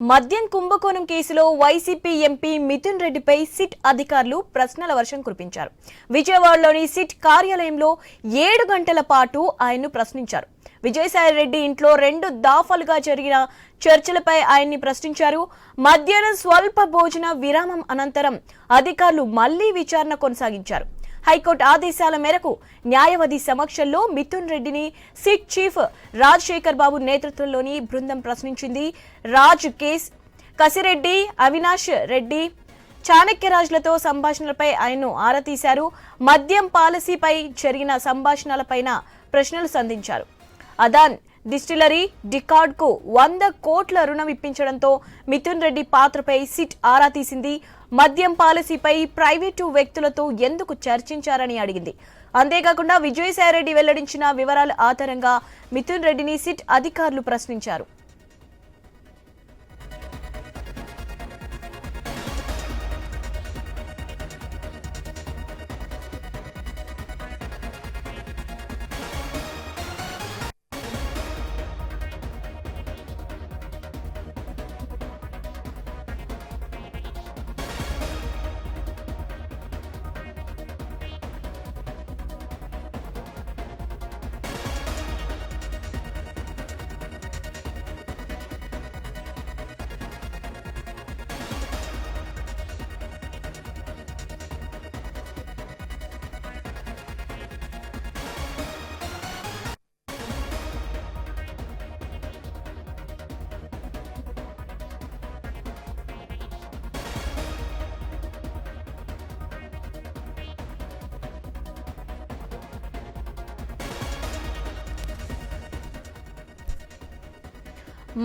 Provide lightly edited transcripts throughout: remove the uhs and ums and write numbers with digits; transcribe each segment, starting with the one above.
మద్యం కుంభకోణం కేసులో వైసీపీ ఎంపీ మిథున్ రెడ్డిపై సిట్ అధికారులు ప్రశ్నల వర్షం కురిపించారు. విజయవాడలోని సిట్ కార్యాలయంలో 7 గంటల పాటు ఆయన్ను ప్రశ్నించారు. విజయసాయిరెడ్డి ఇంట్లో 2 దఫాలుగా జరిగిన చర్చలపై ఆయన్ని ప్రశ్నించారు. మధ్యాహ్నం స్వల్ప భోజన విరామం అనంతరం అధికారులు మళ్లీ విచారణ కొనసాగించారు. హైకోర్టు ఆదేశాల మేరకు న్యాయవాది సమక్షంలో మిథున్ రెడ్డిని సిట్ చీఫ్ రాజశేఖర్ బాబు నేతృత్వంలోని బృందం ప్రశ్నించింది. రాజ్ కేస్ కసిరెడ్డి, అవినాష్ రెడ్డి, చాణక్యరాజులతో సంభాషణలపై ఆయన్ను ఆరా తీశారు. మద్యం పాలసీపై జరిగిన సంభాషణలపైన ప్రశ్నలు సంధించారు. అదాన్ డిస్టిలరీ డికార్డ్కు 100 కోట్ల రుణం ఇప్పించడంతో మిథున్ రెడ్డి పాత్రపై సిట్ ఆరా తీసింది. మద్యం పాలసీపై ప్రైవేటు వ్యక్తులతో ఎందుకు చర్చించారని అడిగింది. అంతేకాకుండా విజయసాయిరెడ్డి వెల్లడించిన వివరాల ఆధారంగా మిథున్ రెడ్డిని సిట్ అధికారులు ప్రశ్నించారు.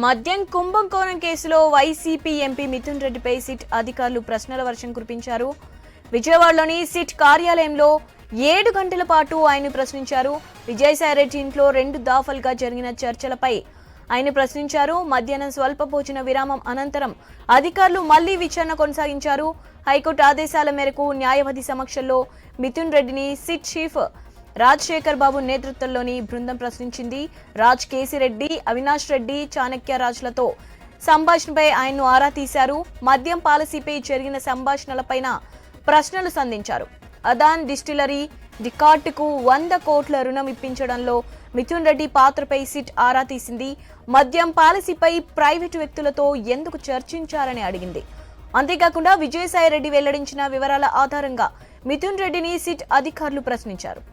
మద్యం కుంభకోణం కేసులో వైసీపీ ఎంపీ మిథున్ రెడ్డిపై సిట్ అధికారులు ప్రశ్నల వర్షం కురిపించారు. విజయవాడలోని సిట్ కార్యాలయంలో 7 గంటల పాటు ఆయన ప్రశ్నించారు. విజయసాయిరెడ్డి ఇంట్లో 2 దఫాలుగా జరిగిన చర్చలపై ఆయన ప్రశ్నించారు. మధ్యాహ్నం స్వల్ప భోజన విరామం అనంతరం అధికారులు మళ్లీ విచారణ కొనసాగించారు. హైకోర్టు ఆదేశాల మేరకు న్యాయవాది సమక్షంలో మిథున్ రెడ్డిని సిట్ చీఫ్ రాజశేఖర్ బాబు నేతృత్వంలోని బృందం ప్రశ్నించింది. రాజ్ కేసిరెడ్డి, అవినాష్ రెడ్డి, చాణక్యరాజులతో సంభాషణపై ఆయన్ను ఆరా తీశారు. మద్యం పాలసీపై జరిగిన సంభాషణలపైన ప్రశ్నలు సంధించారు. అదాన్ డిస్టిలరీ డికార్డ్కు 100 కోట్ల రుణం ఇప్పించడంలో మిథున్ రెడ్డి పాత్రపై సిట్ ఆరా తీసింది. మద్యం పాలసీపై ప్రైవేటు వ్యక్తులతో ఎందుకు చర్చించారని అడిగింది. అంతేకాకుండా విజయసాయిరెడ్డి వెల్లడించిన వివరాల ఆధారంగా మిథున్ రెడ్డిని సిట్ అధికారులు ప్రశ్నించారు.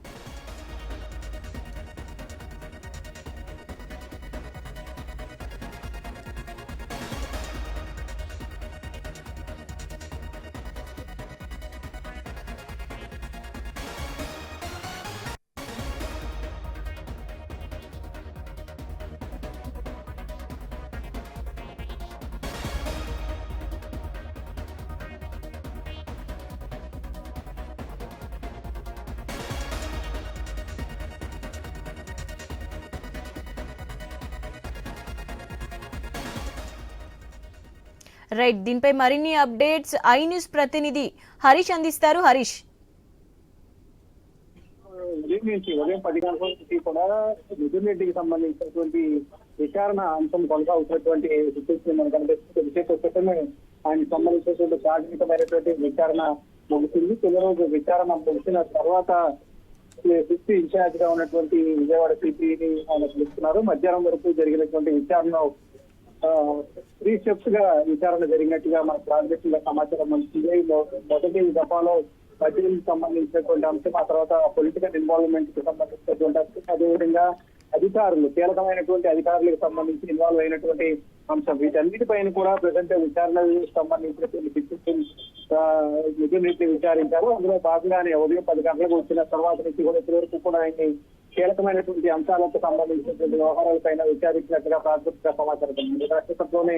రైట్, దీనిపై మరిన్ని అప్డేట్స్ ఐ న్యూస్ ప్రతినిధి హరీష్ అందిస్తారు. హరీష్, ఉదయం 10 గంటల నుంచి కూడా మిథున్ రెడ్డికి సంబంధించినటువంటి విచారణ అంశం కొనసాగుతున్నటువంటి సిచ్యువేషన్ మనకు కనిపిస్తుంది. విశేషమే ఆయనకు సంబంధించినటువంటి ప్రాథమికమైనటువంటి విచారణ ముగిసింది. తొలి రోజు విచారణ ముగిసిన తర్వాత సిపి ఇన్ఛార్జ్ గా ఉన్నటువంటి విజయవాడ సిపిని ఆయన పిలుస్తున్నారు. మధ్యాహ్నం వరకు జరిగినటువంటి విచారణ 3 స్టెప్స్ గా విచారణ జరిగినట్టుగా మనకు ప్రాథమికంగా సమాచారం అందుతుంది. మొదటి దఫాలో బడ్జెట్ సంబంధించినటువంటి అంశం, ఆ తర్వాత పొలిటికల్ ఇన్వాల్వ్మెంట్ కి సంబంధించినటువంటి అంశం, అదేవిధంగా అధికారులు, కీలకమైనటువంటి అధికారులకు సంబంధించి ఇన్వాల్వ్ అయినటువంటి అంశం, వీటన్నిటిపైన కూడా ప్రజెంట్ విచారణకు సంబంధించినటువంటి మిథున్ రెడ్డి విచారించారు. అందులో భాగంగానే ఉదయం 10 గంటలకు వచ్చిన తర్వాత నుంచి కూడా ఇప్పటివరకు కూడా ఆయన్ని కీలకమైనటువంటి అంశాలకు సంబంధించినటువంటి వ్యవహారాలపైన విచారించినట్టుగా ప్రాథమిక సమాచారం ఉంది. రాష్ట్రంలోనే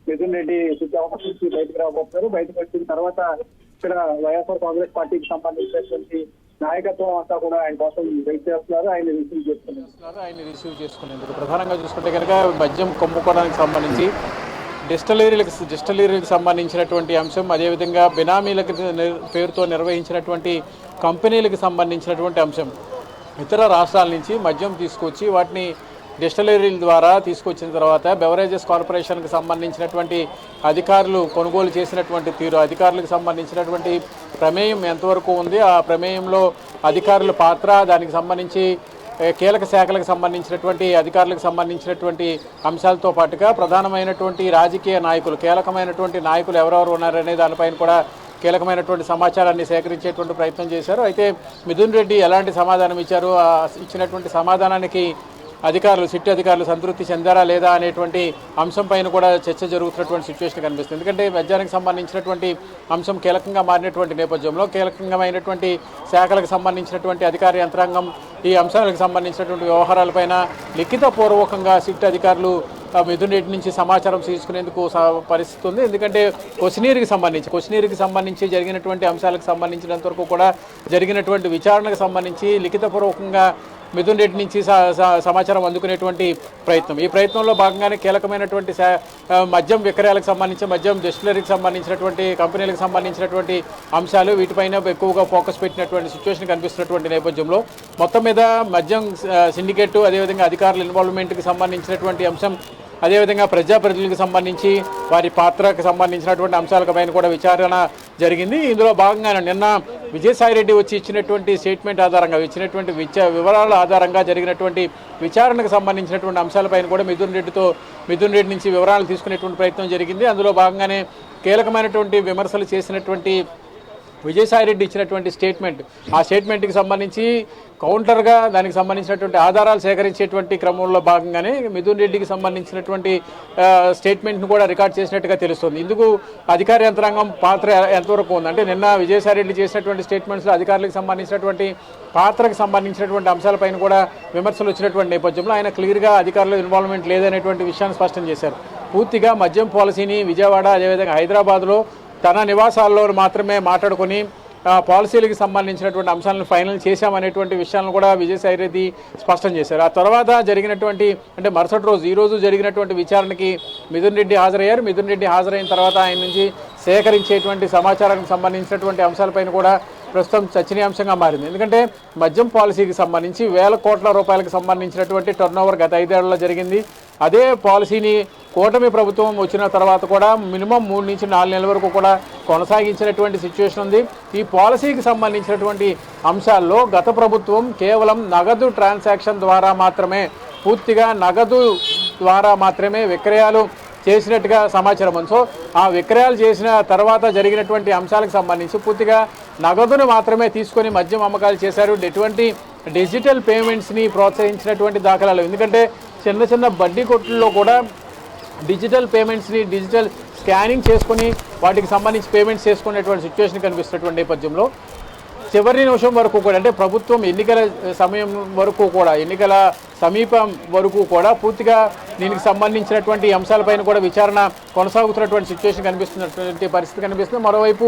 మిథున్ రెడ్డి అవకాశం నుంచి బయటకు రాబోతున్నారు. బయటకు వచ్చిన తర్వాత ఇక్కడ వైఎస్ఆర్ కాంగ్రెస్ పార్టీకి సంబంధించినటువంటి నాయకత్వం అంతా కూడా ఆయన కోసం వెయిట్ చేస్తున్నారు. ఆయన రిసీవ్ చేసుకునేందుకు ప్రధానంగా చూసుకుంటే కనుక మద్యం కుంభకోణానికి సంబంధించి డిస్టిలరీలకు సంబంధించినటువంటి అంశం, అదేవిధంగా బినామీలకు పేరుతో నిర్వహించినటువంటి కంపెనీలకు సంబంధించినటువంటి అంశం, ఇతర రాష్ట్రాల నుంచి మద్యం తీసుకొచ్చి వాటిని డిస్టిలరీల ద్వారా తీసుకొచ్చిన తర్వాత బెవరేజెస్ కార్పొరేషన్కి సంబంధించినటువంటి అధికారులు కొనుగోలు చేసినటువంటి తీరు, అధికారులకు సంబంధించినటువంటి ప్రమేయం ఎంతవరకు ఉంది, ఆ ప్రమేయంలో అధికారుల పాత్ర, దానికి సంబంధించి కీలక శాఖలకు సంబంధించినటువంటి అధికారులకు సంబంధించినటువంటి అంశాలతో పాటుగా ప్రధానమైనటువంటి రాజకీయ నాయకులు, కీలకమైనటువంటి నాయకులు ఎవరెవరు ఉన్నారనే దానిపైన కూడా కీలకమైనటువంటి సమాచారాన్ని సేకరించేటువంటి ప్రయత్నం చేశారు. అయితే మిథున్ రెడ్డి ఎలాంటి సమాధానం ఇచ్చారు, ఇచ్చినటువంటి సమాధానానికి అధికారులు, సిట్ అధికారులు సంతృప్తి చెందారా లేదా అనేటువంటి అంశం పైన కూడా చర్చ జరుగుతున్నటువంటి సిచ్యువేషన్ కనిపిస్తుంది. ఎందుకంటే మద్యానికి సంబంధించినటువంటి అంశం కీలకంగా మారినటువంటి నేపథ్యంలో కీలకమైనటువంటి శాఖలకు సంబంధించినటువంటి అధికార యంత్రాంగం ఈ అంశాలకు సంబంధించినటువంటి వ్యవహారాలపైన లిఖితపూర్వకంగా సిట్ అధికారులు మిథున్ రెడ్డి నుంచి సమాచారం తీసుకునేందుకు పరిస్థితి ఉంది. ఎందుకంటే క్వశ్చనీర్కి సంబంధించి జరిగినటువంటి అంశాలకు సంబంధించినంత వరకు కూడా జరిగినటువంటి విచారణకు సంబంధించి లిఖితపూర్వకంగా మిథున్ రెడ్డి నుంచి సమాచారం అందుకునేటువంటి ప్రయత్నం. ఈ ప్రయత్నంలో భాగంగానే కీలకమైనటువంటి మద్యం విక్రయాలకు సంబంధించి, మద్యం డిస్టిలరీకి సంబంధించినటువంటి కంపెనీలకు సంబంధించినటువంటి అంశాలు, వీటిపైన ఎక్కువగా ఫోకస్ పెట్టినటువంటి సిచ్యువేషన్ కనిపిస్తున్నటువంటి నేపథ్యంలో మొత్తం మీద మద్యం సిండికేట్, అదేవిధంగా అధికారుల ఇన్వాల్వ్మెంట్కి సంబంధించినటువంటి అంశం, అదేవిధంగా ప్రజాప్రతినిధులకు సంబంధించి వారి పాత్రకు సంబంధించినటువంటి అంశాలపైన కూడా విచారణ జరిగింది. ఇందులో భాగంగానే నిన్న విజయసాయిరెడ్డి వచ్చి ఇచ్చినటువంటి స్టేట్మెంట్ ఆధారంగా, ఇచ్చినటువంటి వివరాల ఆధారంగా జరిగినటువంటి విచారణకు సంబంధించినటువంటి అంశాలపైన కూడా మిథున్ రెడ్డి నుంచి వివరాలు తీసుకునేటువంటి ప్రయత్నం జరిగింది. అందులో భాగంగానే కీలకమైనటువంటి విమర్శలు చేసినటువంటి విజయసాయిరెడ్డి ఇచ్చినటువంటి స్టేట్మెంట్, ఆ స్టేట్మెంట్కి సంబంధించి కౌంటర్గా దానికి సంబంధించినటువంటి ఆధారాలు సేకరించేటువంటి క్రమంలో భాగంగానే మిథున్ రెడ్డికి సంబంధించినటువంటి స్టేట్మెంట్ను కూడా రికార్డ్ చేసినట్టుగా తెలుస్తుంది. ఇందుకు అధికార యంత్రాంగం పాత్ర ఎంతవరకు ఉంది అంటే, నిన్న విజయసాయిరెడ్డి చేసినటువంటి స్టేట్మెంట్స్లో అధికారులకు సంబంధించినటువంటి పాత్రకు సంబంధించినటువంటి అంశాలపైన కూడా విమర్శలు వచ్చినటువంటి నేపథ్యంలో ఆయన క్లియర్గా అధికారుల ఇన్వాల్వ్మెంట్ లేదనేటువంటి విషయాన్ని స్పష్టం చేశారు. పూర్తిగా మద్యం పాలసీని విజయవాడ, అదేవిధంగా హైదరాబాద్లో తన నివాసాల్లో మాత్రమే మాట్లాడుకొని పాలసీలకు సంబంధించినటువంటి అంశాలను ఫైనల్ చేశామనేటువంటి విషయాలను కూడా విజయసాయిరెడ్డి స్పష్టం చేశారు. ఆ తర్వాత జరిగినటువంటి అంటే మరుసటి రోజు, ఈరోజు జరిగినటువంటి విచారణకి మిథున్ రెడ్డి హాజరయ్యారు. మిథున్ రెడ్డి హాజరైన తర్వాత ఆయన నుంచి సేకరించేటువంటి సమాచారానికి సంబంధించినటువంటి అంశాలపైన కూడా ప్రస్తుతం చర్చనీయాంశంగా మారింది. ఎందుకంటే మద్యం పాలసీకి సంబంధించి వేల కోట్ల రూపాయలకు సంబంధించినటువంటి టర్నోవర్ గత 5 ఏళ్లలో జరిగింది. అదే పాలసీని కూటమి ప్రభుత్వం వచ్చిన తర్వాత కూడా మినిమం 3 నుంచి 4 నెలల వరకు కూడా కొనసాగించినటువంటి సిచ్యువేషన్ ఉంది. ఈ పాలసీకి సంబంధించినటువంటి అంశాల్లో గత ప్రభుత్వం కేవలం నగదు ట్రాన్సాక్షన్ ద్వారా మాత్రమే, పూర్తిగా నగదు ద్వారా మాత్రమే విక్రయాలు చేసినట్టుగా సమాచారం ఉంది. సో ఆ విక్రయాలు చేసిన తర్వాత జరిగినటువంటి అంశాలకు సంబంధించి పూర్తిగా నగదును మాత్రమే తీసుకొని మద్యం అమ్మకాలు చేశారు. ఎటువంటి డిజిటల్ పేమెంట్స్ని ప్రోత్సహించినటువంటి దాఖలాలు, ఎందుకంటే చిన్న చిన్న బడ్డీ కొట్టుల్లో కూడా డిజిటల్ పేమెంట్స్ని, డిజిటల్ స్కానింగ్ చేసుకొని వాటికి సంబంధించి పేమెంట్స్ చేసుకునేటువంటి సిచ్యువేషన్ కనిపిస్తున్నటువంటి నేపథ్యంలో చివరి నిమిషం వరకు కూడా, అంటే ప్రభుత్వం ఎన్నికల సమయం వరకు కూడా, ఎన్నికల సమీపం వరకు కూడా పూర్తిగా దీనికి సంబంధించినటువంటి అంశాలపైన కూడా విచారణ కొనసాగుతున్నటువంటి సిచ్యువేషన్ కనిపిస్తున్నటువంటి పరిస్థితి కనిపిస్తుంది. మరోవైపు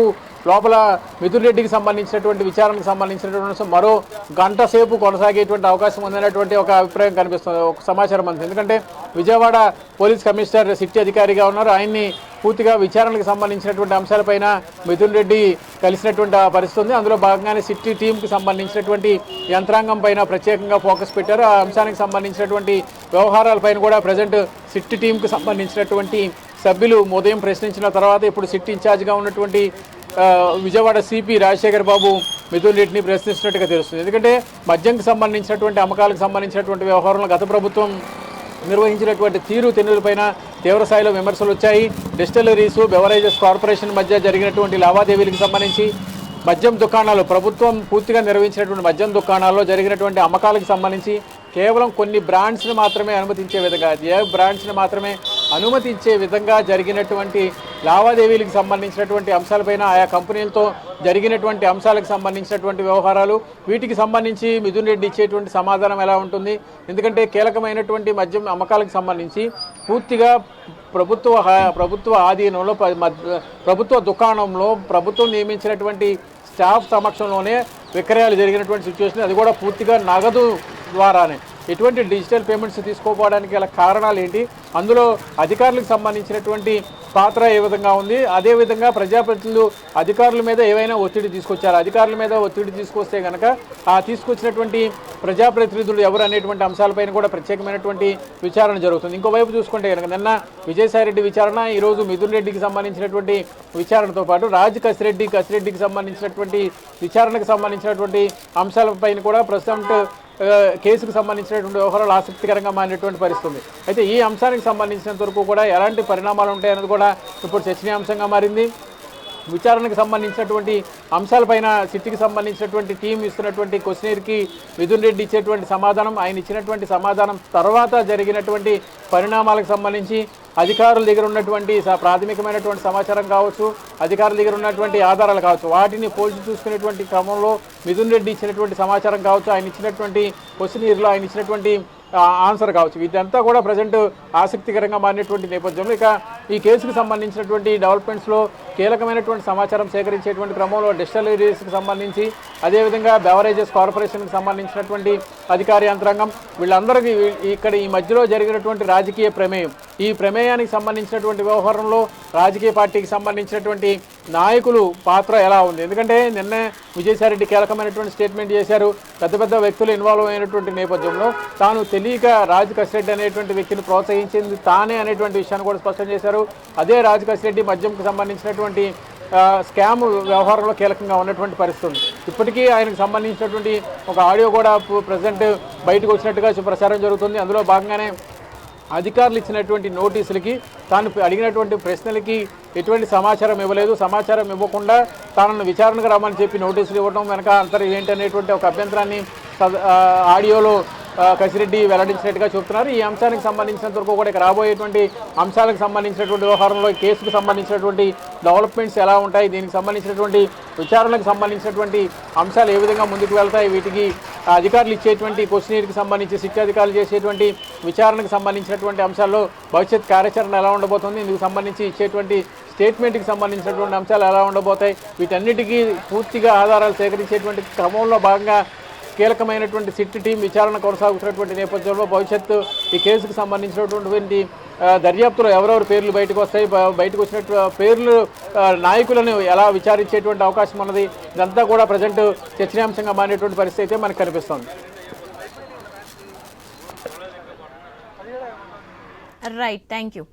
లోపల మిథున్ రెడ్డికి సంబంధించినటువంటి విచారణకు సంబంధించినటువంటి మరో గంట సేపు కొనసాగేటువంటి అవకాశం ఉందనేటువంటి ఒక అభిప్రాయం కనిపిస్తుంది, ఒక సమాచారం అంది. ఎందుకంటే విజయవాడ పోలీస్ కమిషనర్ సిట్ అధికారిగా ఉన్నారు. ఆయన్ని పూర్తిగా విచారణకు సంబంధించినటువంటి అంశాలపైన మిథున్ రెడ్డి కలిసినటువంటి పరిస్థితి ఉంది. అందులో భాగంగానే సిట్ టీంకి సంబంధించినటువంటి యంత్రాంగం పైన ప్రత్యేకంగా ఫోకస్ పెట్టారు. ఆ అంశానికి సంబంధించినటువంటి వ్యవహారాలపైన కూడా ప్రజెంట్ సిట్ టీంకి సంబంధించినటువంటి సభ్యులు ఉదయం ప్రశ్నించిన తర్వాత ఇప్పుడు సిట్ ఇన్ఛార్జ్గా ఉన్నటువంటి విజయవాడ సిపి రాజశేఖర్ బాబు మిథున్ రెడ్డిని ప్రశ్నిస్తున్నట్టుగా తెలుస్తుంది. ఎందుకంటే మద్యంకి సంబంధించినటువంటి అమ్మకాలకు సంబంధించినటువంటి వ్యవహారంలో గత ప్రభుత్వం నిర్వహించినటువంటి తీరుతెన్నులపైన తీవ్రస్థాయిలో విమర్శలు వచ్చాయి. డిస్టిలరీస్, బెవరేజెస్ కార్పొరేషన్ మధ్య జరిగినటువంటి లావాదేవీలకు సంబంధించి, మద్యం దుకాణాలు, ప్రభుత్వం పూర్తిగా నిర్వహించినటువంటి మద్యం దుకాణాల్లో జరిగినటువంటి అమ్మకాలకు సంబంధించి కేవలం కొన్ని బ్రాండ్స్ని మాత్రమే అనుమతించే విధంగా, బ్రాండ్స్ని మాత్రమే అనుమతించే విధంగా జరిగినటువంటి లావాదేవీలకు సంబంధించినటువంటి అంశాలపైన, ఆయా కంపెనీలతో జరిగినటువంటి అంశాలకు సంబంధించినటువంటి వ్యవహారాలు, వీటికి సంబంధించి మిథున్ రెడ్డి ఇచ్చేటువంటి సమాధానం ఎలా ఉంటుంది? ఎందుకంటే కీలకమైనటువంటి మద్యం అమ్మకాలకు సంబంధించి పూర్తిగా ప్రభుత్వ ఆధీనంలో, ప్రభుత్వ దుకాణంలో ప్రభుత్వం నియమించినటువంటి స్టాఫ్ సమక్షంలోనే విక్రయాలు జరిగినటువంటి సిచ్యువేషన్, అది కూడా పూర్తిగా నగదు ద్వారానే. ఎటువంటి డిజిటల్ పేమెంట్స్ తీసుకోపోవడానికి గల కారణాలు ఏంటి, అందులో అధికారులకు సంబంధించినటువంటి పాత్ర ఏ విధంగా ఉంది, అదేవిధంగా ప్రజాప్రతినిధులు అధికారుల మీద ఏవైనా ఒత్తిడి తీసుకొచ్చారు, అధికారుల మీద ఒత్తిడి తీసుకొస్తే కనుక ఆ తీసుకొచ్చినటువంటి ప్రజాప్రతినిధులు ఎవరు అనేటువంటి అంశాలపైన కూడా ప్రత్యేకమైనటువంటి విచారణ జరుగుతుంది. ఇంకోవైపు చూసుకుంటే కనుక నిన్న విజయసాయిరెడ్డి విచారణ, ఈరోజు మిథున్ రెడ్డికి సంబంధించినటువంటి విచారణతో పాటు కసిరెడ్డికి సంబంధించినటువంటి విచారణకు సంబంధించినటువంటి అంశాలపైన కూడా ప్రస్తుతం కేసుకు సంబంధించినటువంటి వ్యవహారాలు ఆసక్తికరంగా మారినటువంటి పరిస్థితుంది. అయితే ఈ అంశానికి సంబంధించినంత వరకు కూడా ఎలాంటి పరిణామాలు ఉంటాయన్నది కూడా ఇప్పుడు చర్చనీయాంశంగా మారింది. విచారణకు సంబంధించినటువంటి అంశాలపైన సిట్కి సంబంధించినటువంటి టీం ఇస్తున్నటువంటి క్వశ్చనర్కి మిథున్ రెడ్డి ఇచ్చేటువంటి సమాధానం, ఆయన ఇచ్చినటువంటి సమాధానం తర్వాత జరిగినటువంటి పరిణామాలకు సంబంధించి అధికారుల దగ్గర ఉన్నటువంటి ప్రాథమికమైనటువంటి సమాచారం కావచ్చు, అధికారుల దగ్గర ఉన్నటువంటి ఆధారాలు కావచ్చు, వాటిని పోల్చి చూసుకునేటువంటి క్రమంలో మిథున్ రెడ్డి ఇచ్చినటువంటి సమాచారం కావచ్చు, ఆయన ఇచ్చినటువంటి క్వశ్చనర్లో ఆయన ఇచ్చినటువంటి ఆన్సర్ కావచ్చు, ఇదంతా కూడా ప్రజెంట్ ఆసక్తికరంగా మారినటువంటి నేపథ్యంలో ఇక ఈ కేసుకు సంబంధించినటువంటి డెవలప్మెంట్స్లో కీలకమైనటువంటి సమాచారం సేకరించేటువంటి క్రమంలో డిస్టిలరీస్కి సంబంధించి, అదేవిధంగా బెవరేజెస్ కార్పొరేషన్కి సంబంధించినటువంటి అధికార యంత్రాంగం, వీళ్ళందరికీ ఇక్కడ ఈ మధ్యలో జరిగినటువంటి రాజకీయ ప్రమేయం, ఈ ప్రమేయానికి సంబంధించినటువంటి వ్యవహారంలో రాజకీయ పార్టీకి సంబంధించినటువంటి నాయకులు పాత్ర ఎలా ఉంది. ఎందుకంటే నిన్న విజయసాయిరెడ్డి కీలకమైనటువంటి స్టేట్మెంట్ చేశారు, పెద్ద పెద్ద వ్యక్తులు ఇన్వాల్వ్ అయినటువంటి నేపథ్యంలో తాను తెలియక కసిరెడ్డి అనేటువంటి వ్యక్తిని ప్రోత్సహించింది తానే అనేటువంటి విషయాన్ని కూడా స్పష్టం చేశారు. అదే కసిరెడ్డి మద్యంకు సంబంధించినటువంటి స్కామ్ వ్యవహారంలో కీలకంగా ఉన్నటువంటి పరిస్థితి. ఇప్పటికీ ఆయనకు సంబంధించినటువంటి ఒక ఆడియో కూడా ప్రజెంట్ బయటకు వచ్చినట్టుగా ప్రచారం జరుగుతుంది. అందులో భాగంగానే అధికారులు ఇచ్చినటువంటి నోటీసులకి, తాను అడిగినటువంటి ప్రశ్నలకి ఎటువంటి సమాచారం ఇవ్వలేదు, సమాచారం ఇవ్వకుండా తాను విచారణకు రమ్మని చెప్పి నోటీసులు ఇవ్వడం వెనక అంతరం ఏంటనేటువంటి ఒక అభ్యంతరాన్ని ఆడియోలో కసిరెడ్డి వెల్లడించినట్టుగా చెబుతున్నారు. ఈ అంశానికి సంబంధించినంత వరకు కూడా ఇక రాబోయేటువంటి అంశాలకు సంబంధించినటువంటి వ్యవహారంలో కేసుకు సంబంధించినటువంటి డెవలప్మెంట్స్ ఎలా ఉంటాయి, దీనికి సంబంధించినటువంటి విచారణకు సంబంధించినటువంటి అంశాలు ఏ విధంగా ముందుకు వెళ్తాయి, వీటికి అధికారులు ఇచ్చేటువంటి క్వశ్చనర్కి సంబంధించి సిట్ అధికారులు చేసేటువంటి విచారణకు సంబంధించినటువంటి అంశాల్లో భవిష్యత్ కార్యాచరణ ఎలా ఉండబోతుంది, ఇందుకు సంబంధించి ఇచ్చేటువంటి స్టేట్మెంట్కి సంబంధించినటువంటి అంశాలు ఎలా ఉండబోతాయి, వీటన్నిటికీ పూర్తిగా ఆధారాలు సేకరించేటువంటి క్రమంలో భాగంగా కీలకమైనటువంటి సిట్ టీం విచారణ కొనసాగుతున్నటువంటి నేపథ్యంలో భవిష్యత్తు ఈ కేసుకు సంబంధించినటువంటి దర్యాప్తులో ఎవరెవరు పేర్లు బయటకు వస్తాయి, బయటకు వచ్చినట్టు పేర్లు నాయకులను ఎలా విచారించేటువంటి అవకాశం ఉన్నది, ఇదంతా కూడా ప్రజెంట్ చర్చనీయాంశంగా మారినటువంటి పరిస్థితి అయితే మనకు కనిపిస్తుంది. Right, thank you.